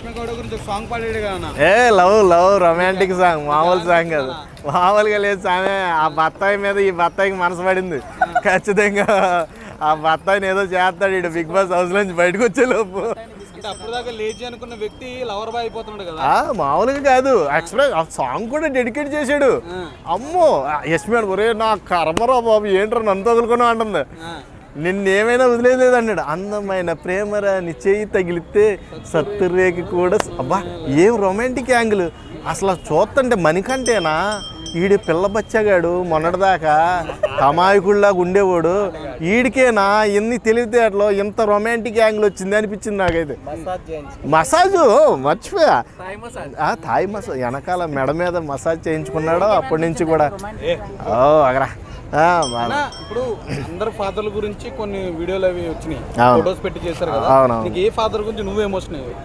రష్మి గౌడ గురించి సాంగ్ పాడాడు కదా. ఏ లవ్ రొమాంటిక్ సాంగ్, మామూలు సాంగ్ కాదు, మామూలుగా లేదు సామె. ఆ బత్తాయి మీద ఈ బత్తాయికి మనసు పడింది ఖచ్చితంగా. ఆ బత్తాయిని ఏదో చేస్తాడు ఇటు బిగ్ బాస్ హౌస్ నుంచి బయటకు వచ్చే లోపు. అప్పుడు దాకా లేచి అనుకున్న వ్యక్తి లవర్ బాయ్ అయిపోతున్నాడు కదా. మామూలుగా కాదు, యాక్చువల్గా ఆ సాంగ్ కూడా డెడికేట్ చేశాడు. అమ్మో యశ్మి ఒరే నా కర్మరా బాబు ఏంట్రా నన్ను వదులుకున్నావు అంటుంది. నిన్నేమైనా వదిలేదు అన్నాడు. అందమైన ప్రేమరా నీ చేయి తగిలితే సత్తురేకి కూడా. అబ్బా ఏం రొమాంటిక్ యాంగిల్ అసలు. చూస్తుంటే మణికంటేనా ఈడి పిల్ల బచ్చగాడు మొన్నటిదాకా అమాయకుడిలాగా ఉండేవాడు, ఈడికేనా ఎన్ని తెలివితేటలో ఇంత రొమాంటిక్ యాంగిల్ వచ్చింది అనిపించింది నాకైతే. మసాజు మర్చిపోయా, థాయ్ మసాజ్ వెనకాల మెడ మీద మసాజ్ చేయించుకున్నాడు అప్పటి నుంచి కూడా. అగరా ఇప్పుడు అందరు ఫాదర్ల గురించి కొన్ని వీడియోలు అవి వచ్చినాయి, ఫొటోస్ పెట్టి చేశారు కదా. నీకు ఏ ఫాదర్ గురించి నువ్వు ఎమోషనల్ అయ్యావు?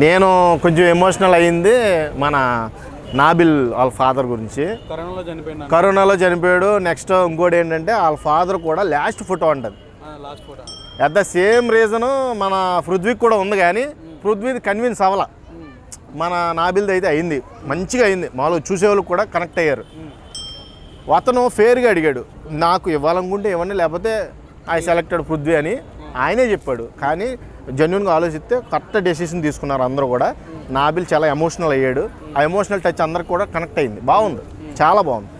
నేను కొంచెం ఎమోషనల్ అయ్యింది మన నాబిల్ వాళ్ళ ఫాదర్ గురించి. కరోనాలో చనిపోయాడు. నెక్స్ట్ ఇంకోటి ఏంటంటే వాళ్ళ ఫాదర్ కూడా లాస్ట్ ఫోటో ఉంటుంది. అట్ ద సేమ్ రీజను మన పృథ్వీకి కూడా ఉంది, కానీ పృథ్వీ కన్విన్స్ అవ్వాల. మన నాబిల్ది అయితే అయింది, మంచిగా అయింది. మామూలుగా చూసేవాళ్ళకి కూడా కనెక్ట్ అయ్యారు. అతను ఫేర్గా అడిగాడు, నాకు ఇవ్వాలనుకుంటే ఇవ్వండి లేకపోతే ఐ సెలెక్టెడ్ పృథ్వీ అని ఆయనే చెప్పాడు. కానీ జెన్యున్గా ఆలోచిస్తే కరెక్ట్ డెసిషన్ తీసుకున్నారు అందరూ కూడా. నాబిల్ చాలా ఎమోషనల్ అయ్యాడు. ఆ ఎమోషనల్ టచ్ అందరికి కూడా కనెక్ట్ అయింది. బాగుంది, చాలా బాగుంది.